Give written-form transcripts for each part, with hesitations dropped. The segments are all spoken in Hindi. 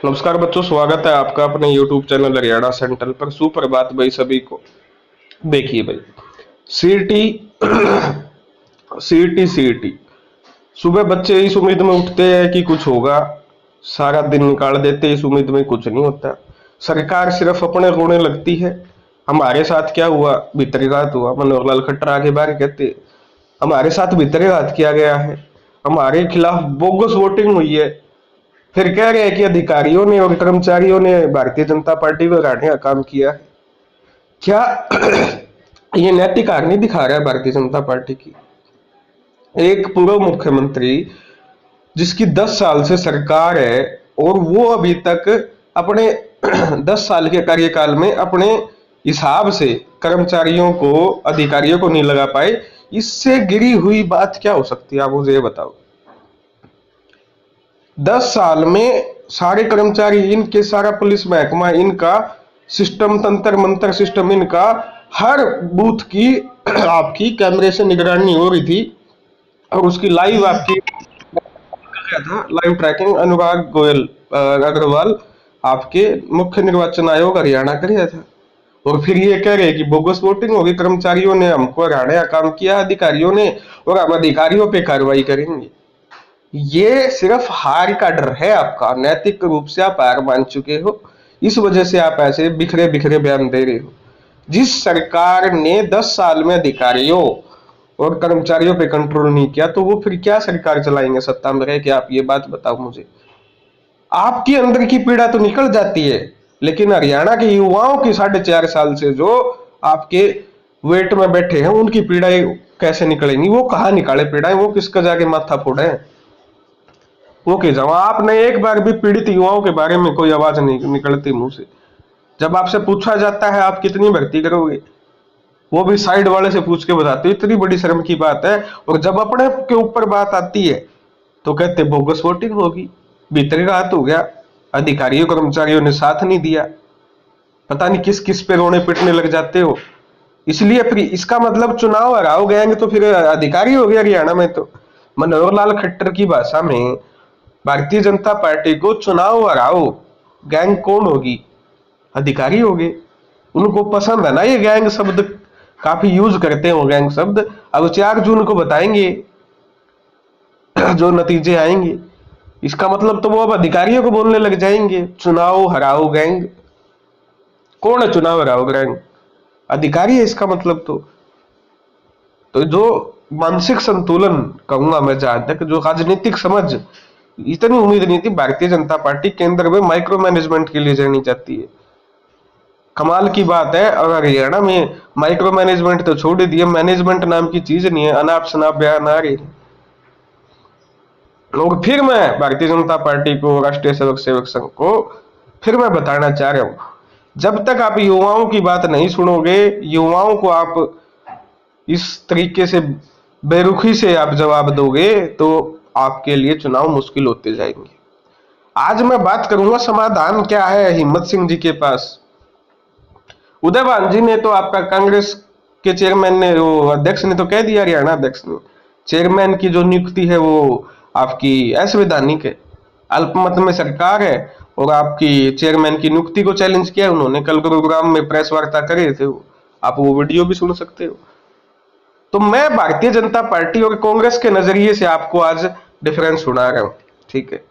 नमस्कार बच्चों, स्वागत है आपका अपने YouTube चैनल हरियाणा सेंट्रल पर। सुप्रभात भाई सभी को। देखिए भाई, सीईटी सीईटी सुबह बच्चे इस उम्मीद में उठते हैं कि कुछ होगा, सारा दिन निकाल देते इस उम्मीद में, कुछ नहीं होता। सरकार सिर्फ अपने रोने लगती है। हमारे साथ क्या हुआ, भितरीघात हुआ। मनोहर लाल खट्टर आगे बार कहते, हमारे साथ भितरीघात किया गया है, हमारे खिलाफ बोगस वोटिंग हुई है। फिर कह रहे हैं कि अधिकारियों ने और कर्मचारियों ने भारतीय जनता पार्टी को हराने का काम किया है। क्या ये नैतिक हार नहीं दिखा रहा है भारतीय जनता पार्टी की? एक पूर्व मुख्यमंत्री जिसकी 10 साल से सरकार है और वो अभी तक अपने 10 साल के कार्यकाल में अपने हिसाब से कर्मचारियों को, अधिकारियों को नहीं लगा पाए, इससे गिरी हुई बात क्या हो सकती है? आप मुझे ये बताओ। 10 साल में सारे कर्मचारी इनके, सारा पुलिस महकमा इनका, सिस्टम तंत्र मंत्र सिस्टम इनका, हर बूथ की आपकी कैमरे से निगरानी हो रही थी और उसकी लाइव आपकी था, लाइव ट्रैकिंग अनुराग गोयल अग्रवाल आपके मुख्य निर्वाचन आयोग हरियाणा कर रहा था। और फिर ये कह रहे हैं कि बोगस वोटिंग होगी, कर्मचारियों ने हमको हराने का काम किया, अधिकारियों ने, और हम अधिकारियों पे कार्रवाई करेंगे। ये सिर्फ हार का डर है आपका। नैतिक रूप से आप हार मान चुके हो, इस वजह से आप ऐसे बिखरे बिखरे बयान दे रहे हो। जिस सरकार ने 10 साल में अधिकारियों और कर्मचारियों पे कंट्रोल नहीं किया, तो वो फिर क्या सरकार चलाएंगे सत्ता में रह के? आप ये बात बताओ मुझे। आपकी अंदर की पीड़ा तो निकल जाती है, लेकिन हरियाणा के युवाओं की 4.5 साल से जो आपके वेट में बैठे हैं, उनकी पीड़ा कैसे निकलेंगी? वो कहाँ निकाले पीड़ा, वो किसका जाके माथा फोड़े? वो के जाओ, आपने एक बार भी पीड़ित युवाओं के बारे में कोई आवाज नहीं निकलती मुंह से। जब आपसे पूछा जाता है आप कितनी भर्ती करोगे, वो भी साइड वाले से पूछ के बताते हो, इतनी बड़ी शर्म की बात है। और जब अपने के ऊपर बात आती है तो कहते बोगस वोटिंग होगी, भीतरी रात हो गया, अधिकारियों कर्मचारियों ने साथ नहीं दिया। पता नहीं किस किस पे रोने पिटने लग जाते हो। इसलिए फिर इसका मतलब चुनाव हराओ गैंग तो फिर अधिकारी हो गया हरियाणा में। तो मनोहर लाल खट्टर की भाषा में भारतीय जनता पार्टी को चुनाव हराओ गैंग कौन होगी? अधिकारी होंगे। उनको पसंद है ना ये गैंग शब्द, काफी यूज करते हैं वो गैंग शब्द। अब 4 जून को बताएंगे जो नतीजे आएंगे। इसका मतलब तो वो अब अधिकारियों को बोलने लग जाएंगे चुनाव हराओ गैंग। कौन है चुनाव हराओ गैंग? अधिकारी है इसका मतलब। तो जो मानसिक संतुलन कहूंगा मैं, जहां तक जो राजनीतिक समझ, इतनी उम्मीद नहीं थी भारतीय जनता पार्टी केंद्र में माइक्रो मैनेजमेंट के लिए जानी जाती है। कमाल की बात है। और हरियाणा में माइक्रो मैनेजमेंट तो छोड़ ही दिए, मैनेजमेंट नाम की चीज नहीं है। अनाप शनाप बयान आ रही। और फिर मैं भारतीय जनता पार्टी को, राष्ट्रीय सेवक सेवक संघ को फिर मैं बताना चाह रहा हूं, जब तक आप युवाओं की बात नहीं सुनोगे, युवाओं को आप इस तरीके से बेरुखी से आप जवाब दोगे, तो आपके लिए चुनाव मुश्किल होते जाएंगे। आज मैं बात करूंगा समाधान क्या है हिम्मत सिंह जी के पास। उदयभान जी ने तो आपका कांग्रेस के चेयरमैन ने, वो अध्यक्ष ने तो कह दिया, हरियाणा अध्यक्ष ने, चेयरमैन की जो नियुक्ति है वो आपकी असंवैधानिक है, अल्पमत में सरकार है। और आपकी चेयरमैन की नियुक्ति को चैलेंज किया उन्होंने। कल गुरुग्राम में प्रेस वार्ता करे थे वो, आप वो वीडियो भी सुन सकते हो। तो मैं भारतीय जनता पार्टी और कांग्रेस के नजरिए से आपको आज डिफरेंस सुना रहा हूं, ठीक है?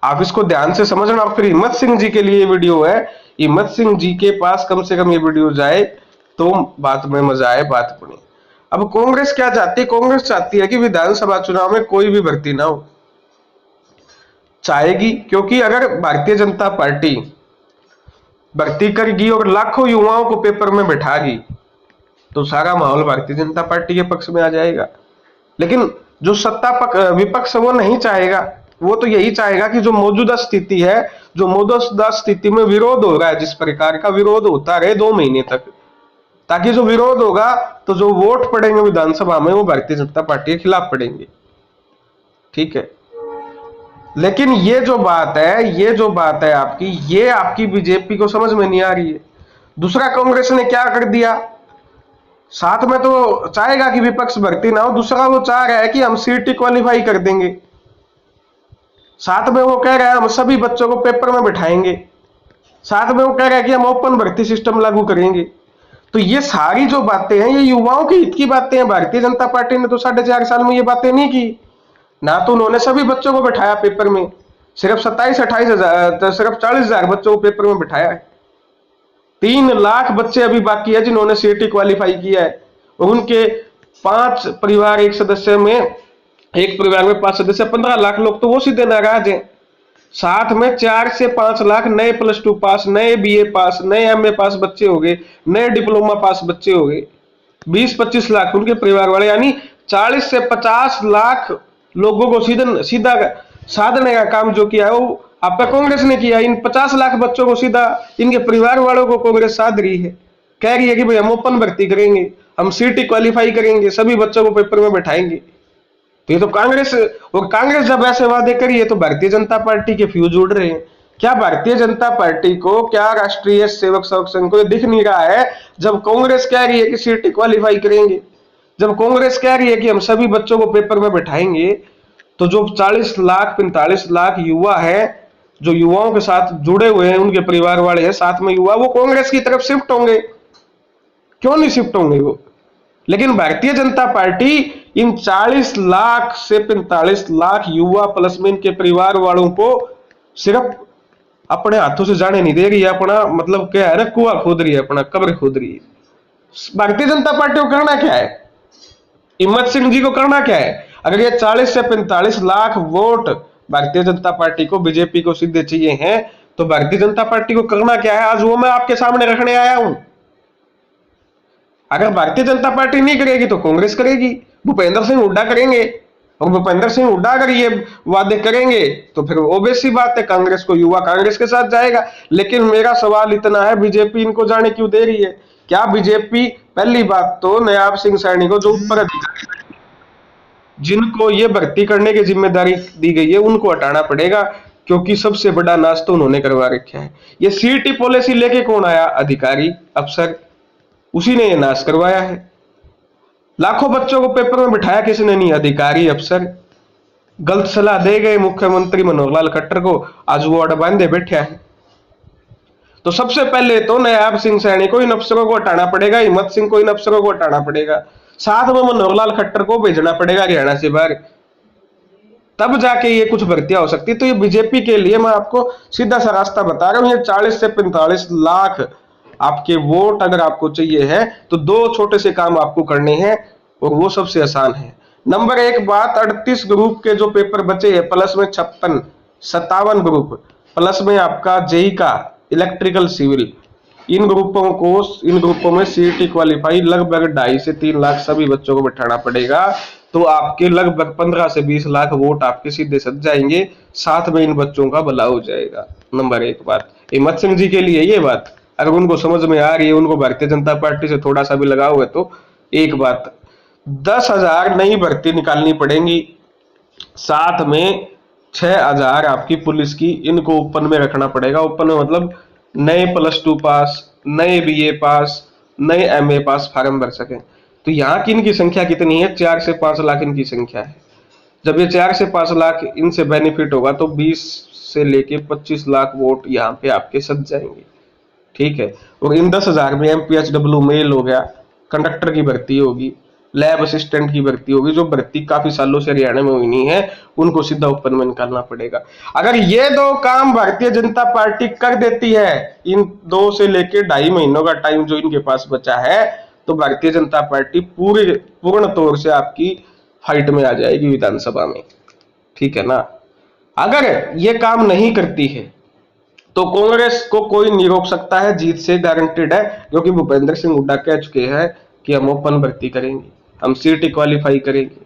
आप इसको ध्यान से समझना। फिर हिम्मत सिंह जी के लिए ये वीडियो है। हिम्मत सिंह जी के पास कम से कम ये वीडियो जाए तो बात में मजा आए, बात बने। अब कांग्रेस क्या चाहती है? कांग्रेस चाहती है कि विधानसभा चुनाव में कोई भी भर्ती ना हो। चाहेगी क्योंकि अगर भारतीय जनता पार्टी भर्ती करेगी और लाखों युवाओं को पेपर में बैठागी, तो सारा माहौल भारतीय जनता पार्टी के पक्ष में आ जाएगा। लेकिन जो विपक्ष वो नहीं चाहेगा। वो तो यही चाहेगा कि जो मौजूदा स्थिति है, जो मौजूदा स्थिति में विरोध हो रहा है, जिस प्रकार का विरोध होता रहे 2 महीने तक, ताकि जो विरोध होगा तो जो वोट पड़ेंगे विधानसभा में वो भारतीय जनता पार्टी के खिलाफ पड़ेंगे, ठीक है? लेकिन ये जो बात है आपकी, ये आपकी बीजेपी को समझ में नहीं आ रही है। दूसरा, कांग्रेस ने क्या कर दिया, साथ में तो चाहेगा कि विपक्ष भर्ती ना हो, दूसरा वो चाह रहा है कि हम सीटी क्वालिफाई कर देंगे। साथ में वो कह रहा है हम सभी बच्चों को पेपर में बिठाएंगे, साथ में वो कह रहा है कि हम ओपन भर्ती सिस्टम लागू करेंगे। तो ये सारी जो बातें हैं ये युवाओं के हित की बातें हैं। भारतीय जनता पार्टी ने तो 4.5 साल में ये बातें नहीं की। ना तो उन्होंने सभी बच्चों को बिठाया पेपर में, सिर्फ 27-28 हजार, तो सिर्फ 40,000 बच्चों को पेपर में बिठाया है। 3 लाख बच्चे अभी बाकी है जिन्होंने सीईटी क्वालिफाई किया है, और उनके 5 परिवार, एक परिवार में 5 सदस्य, 15 लाख लोग तो वो सीधे नाराज हैं। साथ में 4 से 5 लाख नए +2 पास, नए बीए पास, नए एमए पास बच्चे हो गए, नए डिप्लोमा पास बच्चे हो गए। 20-25 लाख उनके परिवार वाले, यानी 40 से 50 लाख लोगों को सीधा सीधा साधने का काम जो किया है वो आपका कांग्रेस ने किया। इन 50 लाख बच्चों को सीधा इनके परिवार वालों को कांग्रेस साध रही है, कह रही है कि भाई हम ओपन भर्ती करेंगे, हम सीटी क्वालिफाई करेंगे, सभी बच्चों को पेपर में बैठाएंगे। तो ये तो कांग्रेस, और कांग्रेस जब ऐसे वादे करी है तो भारतीय जनता पार्टी के फ्यूज उड़ रहे हैं। क्या भारतीय जनता पार्टी को, क्या राष्ट्रीय सेवक संघ को दिख नहीं रहा है जब कांग्रेस कह रही है कि सीटी क्वालिफाई करेंगे, जब कांग्रेस कह रही है कि हम सभी बच्चों को पेपर में बैठाएंगे, तो जो 40 लाख 45 लाख युवा है, जो युवाओं के साथ जुड़े हुए हैं, उनके परिवार वाले हैं साथ में युवा, वो कांग्रेस की तरफ शिफ्ट होंगे। क्यों नहीं शिफ्ट होंगे वो? लेकिन भारतीय जनता पार्टी इन 40 लाख से 45 लाख युवा प्लस में इनके परिवार वालों को सिर्फ अपने हाथों से जाने नहीं दे रही है। अपना मतलब क्या है ना, कुआं खोद रही है, अपना कब्र खोद रही है। भारतीय जनता पार्टी को करना क्या है? हिम्मत सिंह जी को करना क्या है? अगर ये 40 से 45 लाख वोट भारतीय जनता पार्टी को, बीजेपी को सीधे चाहिए हैं, तो भारतीय जनता पार्टी को करना क्या है, आज वो मैं आपके सामने रखने आया हूं। अगर भारतीय जनता पार्टी नहीं करेगी तो कांग्रेस करेगी, भूपेंद्र सिंह हुड्डा करेंगे, और भूपेंद्र सिंह हुड्डा अगर ये वादे करेंगे तो फिर ओबीसी बात है, कांग्रेस को, युवा कांग्रेस के साथ जाएगा। लेकिन मेरा सवाल इतना है, बीजेपी इनको जाने क्यों दे रही है? क्या बीजेपी, पहली बात तो नायाब सिंह सैनी को, जो ऊपर जिनको ये भर्ती करने की जिम्मेदारी दी गई है, उनको हटाना पड़ेगा, क्योंकि सबसे बड़ा नाश तो उन्होंने करवा रखा है। ये सीईटी पॉलिसी लेके कौन आया? अधिकारी, अफसर, उसी ने ये नाश करवाया है। लाखों बच्चों को पेपर में बिठाया किसने? नहीं, अधिकारी, अफसर। गलत सलाह दे गए मुख्यमंत्री मनोहर लाल खट्टर को, आज वो अड़ बांधे बैठे हैं। तो सबसे पहले तो नायाब सिंह सैनी को, इन अफसरों को हटाना पड़ेगा, हिम्मत सिंह को, इन अफसरों को हटाना पड़ेगा, साथ में मनोहर लाल खट्टर को भेजना पड़ेगा हरियाणा से बाहर, तब जाके ये कुछ भर्तियां हो सकती। तो ये बीजेपी के लिए, मैं आपको सीधा सा रास्ता बता रहा हूं, ये 40 से 45 लाख आपके वोट अगर आपको चाहिए है तो 2 छोटे से काम आपको करने हैं, और वो सबसे आसान है। नंबर 1 बात, 38 ग्रुप के जो पेपर बचे हैं, प्लस में 57 ग्रुप, प्लस में आपका जेई का इलेक्ट्रिकल सिविल, इन ग्रुपों में सीईटी क्वालिफाई लगभग 2.5 से 3 लाख सभी बच्चों को बैठाना पड़ेगा। तो आपके लगभग 15 से 20 लाख वोट आपके सीधे सज जाएंगे, साथ में इन बच्चों का भला हो जाएगा। नंबर 1 बात हिम्मत सिंह जी के लिए ये बात, अगर उनको समझ में आ रही है, उनको भारतीय जनता पार्टी से थोड़ा सा भी लगाव है, तो एक बात, 10,000 नई भर्ती निकालनी पड़ेंगी, साथ में 6,000 आपकी पुलिस की, इनको ओपन में रखना पड़ेगा। ओपन में मतलब नए +2 पास, नए बीए पास, नए एमए पास फार्म भर सके। तो यहाँ की इनकी संख्या कितनी है? 4 से 5 लाख इनकी संख्या है। जब ये 4 से 5 लाख इनसे बेनिफिट होगा तो 20 से लेके 25 लाख वोट यहाँ पे आपके सज जाएंगे, ठीक है। और इन 10,000 में एमपीएचडब्ल्यू मेल हो गया, कंडक्टर की भर्ती होगी, लैब असिस्टेंट की भर्ती होगी, जो भर्ती काफी सालों से हरियाणा में हुई नहीं है, उनको सीधा ओपन में निकालना पड़ेगा। अगर ये 2 काम भारतीय जनता पार्टी कर देती है, इन 2 से लेके 2.5 महीनों का टाइम जो इनके पास बचा है, तो भारतीय जनता पार्टी पूर्ण तौर से आपकी फाइट में आ जाएगी विधानसभा में, ठीक है ना। अगर ये काम नहीं करती है तो कांग्रेस को कोई नहीं रोक सकता है, जीत से गारंटेड है, क्योंकि भूपेंद्र सिंह हुड्डा कह चुके हैं कि हम ओपन भर्ती करेंगे, हम सीटी क्वालिफाई करेंगे।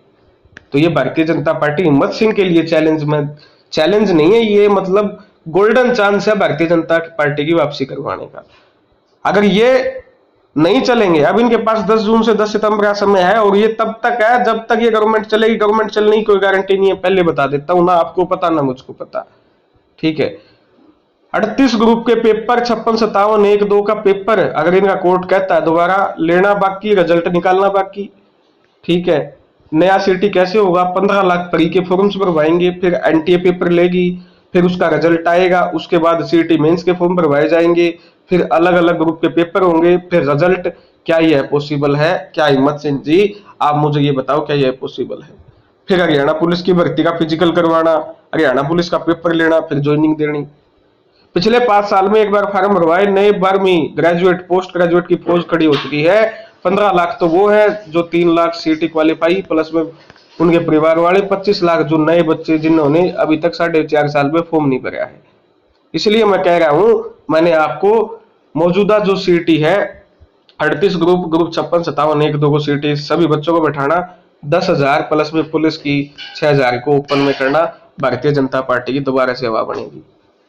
तो ये भारतीय जनता पार्टी, हिम्मत सिंह के लिए चैलेंज नहीं है, ये मतलब गोल्डन चांस है भारतीय जनता पार्टी की वापसी करवाने का। अगर ये नहीं चलेंगे, अब इनके पास 10 जून से 10 सितंबर का समय है, और ये तब तक है जब तक ये गवर्नमेंट चलेगी। गवर्नमेंट चलने की कोई गारंटी नहीं है, पहले बता देता हूं, ना आपको पता ना मुझको पता, ठीक है। 38 ग्रुप के पेपर, 56, 57, 1, 2 का पेपर, अगर इनका कोर्ट कहता है दोबारा लेना बाकी, रिजल्ट निकालना बाकी, ठीक है। नया सीटी कैसे होगा, 15 लाख प्री के फॉर्म्स भरवाएंगे, फिर एनटीए पेपर लेगी, फिर उसका रिजल्ट आएगा, उसके बाद सीटी मेंस के फॉर्म भरवाए जाएंगे, फिर अलग अलग ग्रुप के पेपर होंगे, फिर रिजल्ट। क्या यह पॉसिबल है? क्या हिम्मत सिंह जी, आप मुझे ये बताओ, क्या यह पॉसिबल है? फिर हरियाणा पुलिस की भर्ती का फिजिकल करवाना, हरियाणा पुलिस का पेपर लेना, फिर ज्वाइनिंग देनी। पिछले 5 साल में एक बार फॉर्म भरवाए, नए 12वीं ग्रेजुएट पोस्ट ग्रेजुएट की पोस्ट खड़ी हो चुकी है। 15 लाख तो वो है जो 3 लाख सीटी क्वालिफाई, प्लस में उनके परिवार वाले, 25 लाख जो नए बच्चे जिन्होंने अभी तक 4.5 साल में फॉर्म नहीं भरा है। इसलिए मैं कह रहा हूं, मैंने आपको मौजूदा जो सीटी है 38 ग्रुप ग्रुप 56 57 1 2 को सीटी सभी बच्चों को बैठाना, 10,000 प्लस में पुलिस की 6,000 को ओपन में करना, भारतीय जनता पार्टी की दोबारा से हवा बनेगी,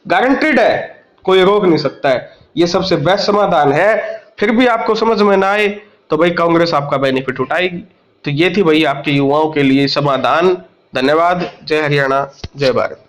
गारंटेड है, कोई रोक नहीं सकता है। ये सबसे बेस्ट समाधान है। फिर भी आपको समझ में ना आए तो भाई कांग्रेस आपका बेनिफिट उठाएगी। तो ये थी भाई आपके युवाओं के लिए समाधान। धन्यवाद। जय हरियाणा, जय भारत।